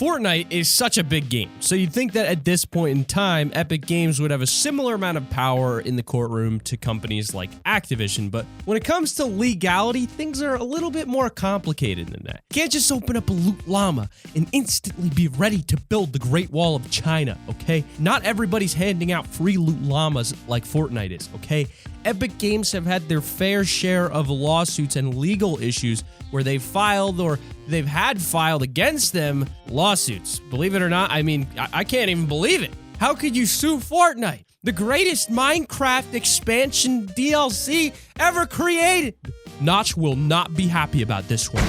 Fortnite is such a big game, so you'd think that at this point in time, Epic Games would have a similar amount of power in the courtroom to companies like Activision, but when it comes to legality, things are a little bit more complicated than that. You can't just open up a loot llama and instantly be ready to build the Great Wall of China, okay? Not everybody's handing out free loot llamas like Fortnite is, okay? Epic Games have had their fair share of lawsuits and legal issues where they've filed or they've had filed against them lawsuits. Believe it or not, I mean, I can't even believe it. How could you sue Fortnite, the greatest Minecraft expansion DLC ever created? Notch will not be happy about this one.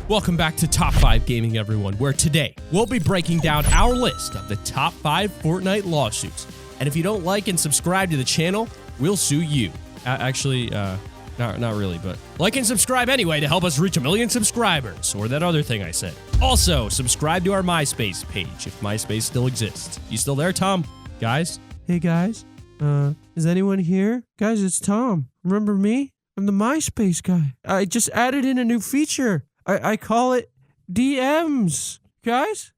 Welcome back to Top 5 Gaming, everyone, where today we'll be breaking down our list of the top 5 Fortnite lawsuits. And if you don't like and subscribe to the channel, we'll sue you. Not really, but like and subscribe anyway to help us reach 1 million subscribers, or that other thing I said. Also, subscribe to our MySpace page if MySpace still exists. You still there, Tom? Guys? Hey, guys. Is anyone here? Guys, it's Tom. Remember me? I'm the MySpace guy. I just added in a new feature. I call it DMs. Guys?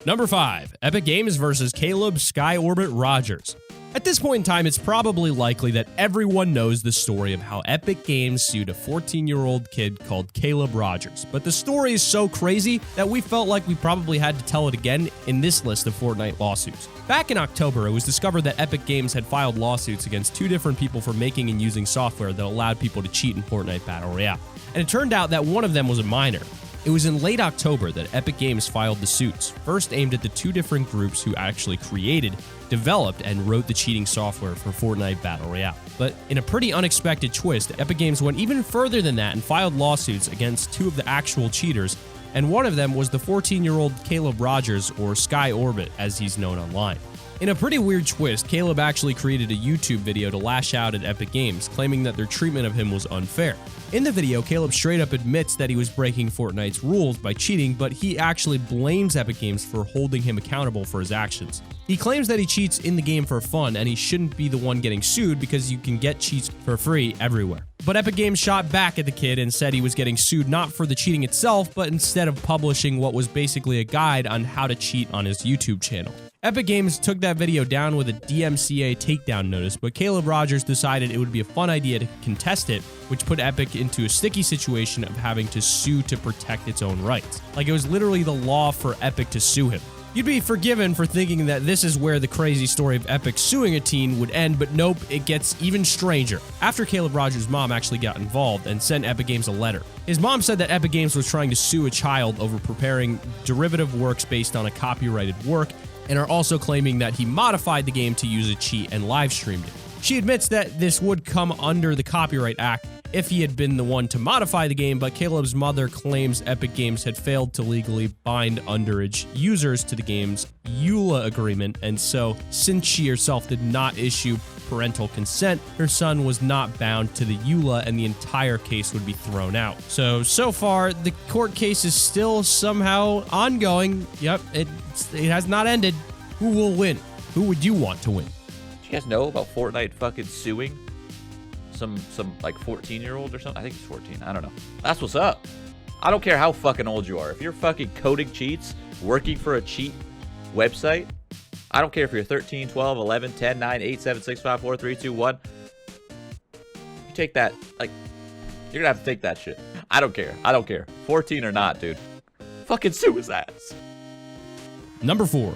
Number 5, Epic Games versus Caleb Skyorbit Rogers. At this point in time, it's probably likely that everyone knows the story of how Epic Games sued a 14-year-old kid called Caleb Rogers, but the story is so crazy that we felt like we probably had to tell it again in this list of Fortnite lawsuits. Back in October, it was discovered that Epic Games had filed lawsuits against 2 different people for making and using software that allowed people to cheat in Fortnite Battle Royale, and it turned out that one of them was a minor. It was in late October that Epic Games filed the suits, first aimed at the 2 different groups who actually created, developed, and wrote the cheating software for Fortnite Battle Royale. But in a pretty unexpected twist, Epic Games went even further than that and filed lawsuits against 2 of the actual cheaters, and one of them was the 14-year-old Caleb Rogers, or Skyorbit as he's known online. In a pretty weird twist, Caleb actually created a YouTube video to lash out at Epic Games, claiming that their treatment of him was unfair. In the video, Caleb straight up admits that he was breaking Fortnite's rules by cheating, but he actually blames Epic Games for holding him accountable for his actions. He claims that he cheats in the game for fun, and he shouldn't be the one getting sued because you can get cheats for free everywhere. But Epic Games shot back at the kid and said he was getting sued not for the cheating itself, but instead of publishing what was basically a guide on how to cheat on his YouTube channel. Epic Games took that video down with a DMCA takedown notice, but Caleb Rogers decided it would be a fun idea to contest it, which put Epic into a sticky situation of having to sue to protect its own rights. Like, it was literally the law for Epic to sue him. You'd be forgiven for thinking that this is where the crazy story of Epic suing a teen would end, but nope, it gets even stranger. After Caleb Rogers' mom actually got involved and sent Epic Games a letter. His mom said that Epic Games was trying to sue a child over preparing derivative works based on a copyrighted work, and are also claiming that he modified the game to use a cheat and live streamed it. She admits that this would come under the Copyright Act if he had been the one to modify the game, but Caleb's mother claims Epic Games had failed to legally bind underage users to the game's EULA agreement, and so, since she herself did not issue parental consent, her son was not bound to the EULA and the entire case would be thrown out. So far, the court case is still somehow ongoing. Yep, it has not ended. Who will win? Who would you want to win? Do you guys know about Fortnite fucking suing some like 14-year-old or something? I think he's 14. I don't know. That's what's up. I don't care how fucking old you are. If you're fucking coding cheats, working for a cheat website, I don't care if you're 13, 12, 11, 10, 9, 8, 7, 6, 5, 4, 3, 2, 1. You take that, like, you're gonna have to take that shit. I don't care. 14 or not, dude. Fucking sue his ass. Number 4.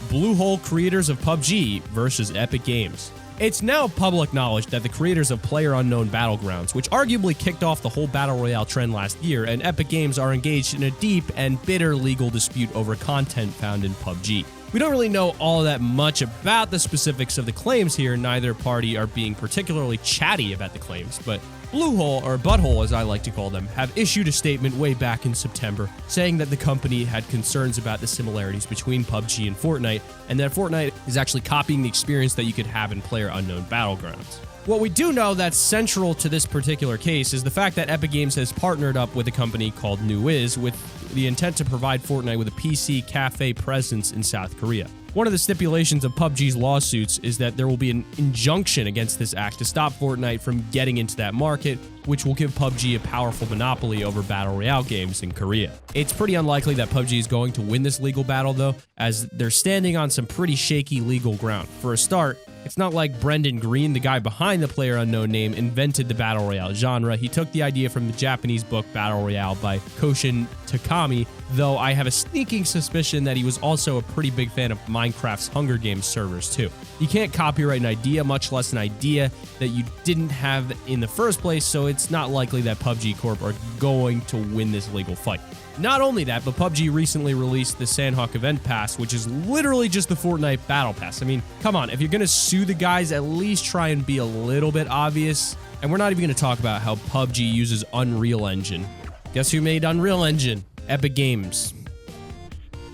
Bluehole creators of PUBG versus Epic Games. It's now public knowledge that the creators of PlayerUnknown Battlegrounds, which arguably kicked off the whole Battle Royale trend last year, and Epic Games are engaged in a deep and bitter legal dispute over content found in PUBG. We don't really know all that much about the specifics of the claims here. Neither party are being particularly chatty about the claims, but Bluehole, or Butthole as I like to call them, have issued a statement way back in September saying that the company had concerns about the similarities between PUBG and Fortnite, and that Fortnite is actually copying the experience that you could have in PlayerUnknown Battlegrounds. What we do know that's central to this particular case is the fact that Epic Games has partnered up with a company called NOOBS with the intent to provide Fortnite with a PC cafe presence in South Korea. One of the stipulations of PUBG's lawsuits is that there will be an injunction against this act to stop Fortnite from getting into that market, which will give PUBG a powerful monopoly over Battle Royale games in Korea. It's pretty unlikely that PUBG is going to win this legal battle though, as they're standing on some pretty shaky legal ground. For a start, it's not like Brendan Green, the guy behind the PlayerUnknown name, invented the Battle Royale genre. He took the idea from the Japanese book Battle Royale by Koshin Takami, though I have a sneaking suspicion that he was also a pretty big fan of Minecraft's Hunger Games servers too. You can't copyright an idea, much less an idea that you didn't have in the first place, so it's not likely that PUBG Corp are going to win this legal fight. Not only that, but PUBG recently released the Sandhawk Event Pass, which is literally just the Fortnite Battle Pass. I mean, come on, if you're gonna sue the guys, at least try and be a little bit obvious. And we're not even gonna talk about how PUBG uses Unreal Engine. Guess who made Unreal Engine? Epic Games.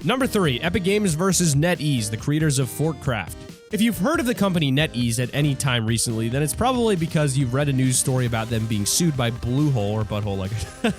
Number 3, Epic Games versus NetEase, the creators of Fortcraft. If you've heard of the company NetEase at any time recently, then it's probably because you've read a news story about them being sued by Bluehole, or Butthole, like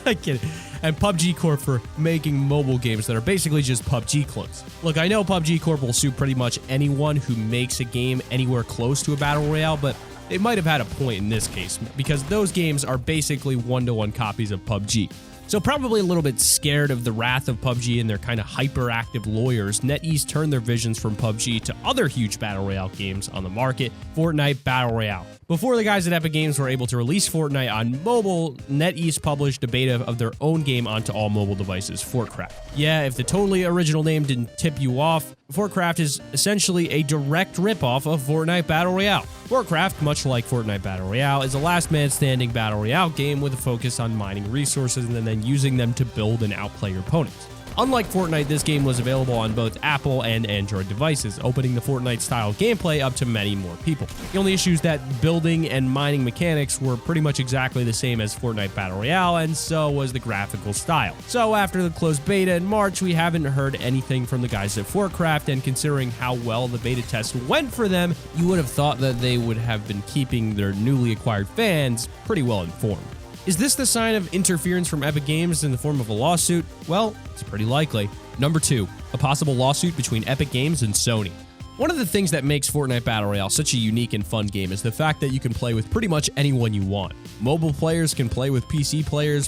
I kid, and PUBG Corp for making mobile games that are basically just PUBG clones. Look, I know PUBG Corp will sue pretty much anyone who makes a game anywhere close to a Battle Royale, but they might have had a point in this case, because those games are basically one-to-one copies of PUBG. So probably a little bit scared of the wrath of PUBG and their kind of hyperactive lawyers, NetEase turned their visions from PUBG to other huge Battle Royale games on the market, Fortnite Battle Royale. Before the guys at Epic Games were able to release Fortnite on mobile, NetEase published a beta of their own game onto all mobile devices, Fortcraft. Yeah, if the totally original name didn't tip you off, Fortcraft is essentially a direct ripoff of Fortnite Battle Royale. Fortcraft, much like Fortnite Battle Royale, is a last-man-standing Battle Royale game with a focus on mining resources and then using them to build and outplay your opponents. Unlike Fortnite, this game was available on both Apple and Android devices, opening the Fortnite-style gameplay up to many more people. The only issue is that building and mining mechanics were pretty much exactly the same as Fortnite Battle Royale, and so was the graphical style. So after the closed beta in March, we haven't heard anything from the guys at Fortcraft, and considering how well the beta test went for them, you would have thought that they would have been keeping their newly acquired fans pretty well informed. Is this the sign of interference from Epic Games in the form of a lawsuit? Well, it's pretty likely. Number 2, a possible lawsuit between Epic Games and Sony. One of the things that makes Fortnite Battle Royale such a unique and fun game is the fact that you can play with pretty much anyone you want. Mobile players can play with PC players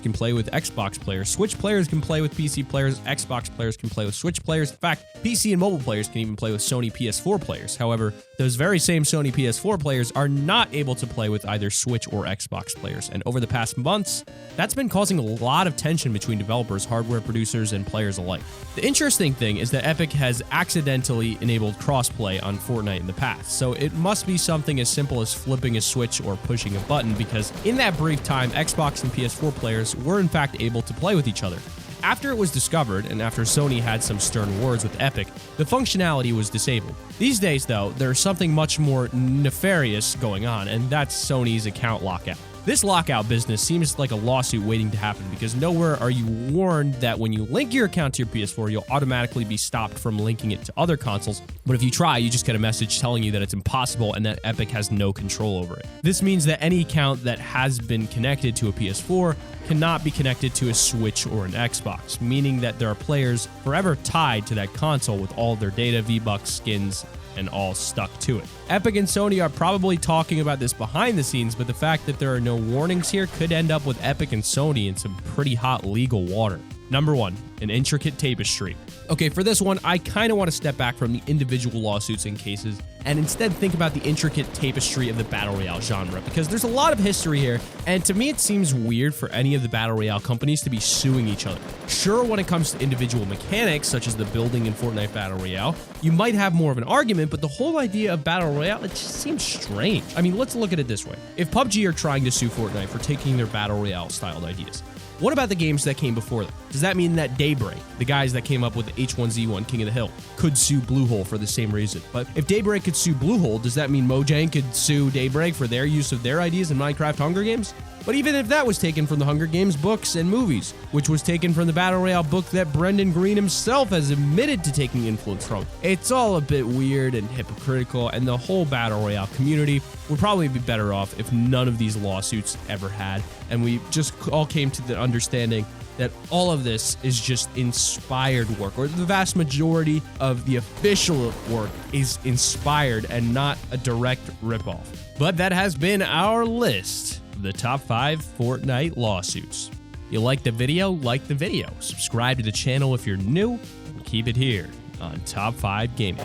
can play with Xbox players, Switch players can play with PC players, Xbox players can play with Switch players. In fact, PC and mobile players can even play with Sony PS4 players. However, those very same Sony PS4 players are not able to play with either Switch or Xbox players, and over the past months, that's been causing a lot of tension between developers, hardware producers, and players alike. The interesting thing is that Epic has accidentally enabled crossplay on Fortnite in the past, so it must be something as simple as flipping a switch or pushing a button, because in that brief time, Xbox and PS4 players were in fact able to play with each other. After it was discovered, and after Sony had some stern words with Epic, the functionality was disabled. These days, though, there's something much more nefarious going on, and that's Sony's account lockout. This lockout business seems like a lawsuit waiting to happen, because nowhere are you warned that when you link your account to your PS4, you'll automatically be stopped from linking it to other consoles, but if you try, you just get a message telling you that it's impossible and that Epic has no control over it. This means that any account that has been connected to a PS4 cannot be connected to a Switch or an Xbox, meaning that there are players forever tied to that console with all of their data, V-Bucks, skins, and all stuck to it. Epic and Sony are probably talking about this behind the scenes, but the fact that there are no warnings here could end up with Epic and Sony in some pretty hot legal water. Number 1, an intricate tapestry. Okay, for this one, I kind of want to step back from the individual lawsuits and cases and instead think about the intricate tapestry of the Battle Royale genre, because there's a lot of history here, and to me it seems weird for any of the Battle Royale companies to be suing each other. Sure, when it comes to individual mechanics, such as the building in Fortnite Battle Royale, you might have more of an argument, but the whole idea of Battle Royale, it just seems strange. I mean, let's look at it this way. If PUBG are trying to sue Fortnite for taking their Battle Royale styled ideas, what about the games that came before them? Does that mean that Daybreak, the guys that came up with H1Z1 King of the Hill, could sue Bluehole for the same reason? But if Daybreak could sue Bluehole, does that mean Mojang could sue Daybreak for their use of their ideas in Minecraft Hunger Games? But even if that was taken from the Hunger Games books and movies, which was taken from the Battle Royale book that Brendan Green himself has admitted to taking influence from, it's all a bit weird and hypocritical, and the whole Battle Royale community would probably be better off if none of these lawsuits ever had, and we just all came to the understanding that all of this is just inspired work, or the vast majority of the official work is inspired and not a direct ripoff. But that has been our list of the top 5 Fortnite lawsuits. You like the video? Like the video. Subscribe to the channel if you're new, and keep it here on Top 5 Gaming.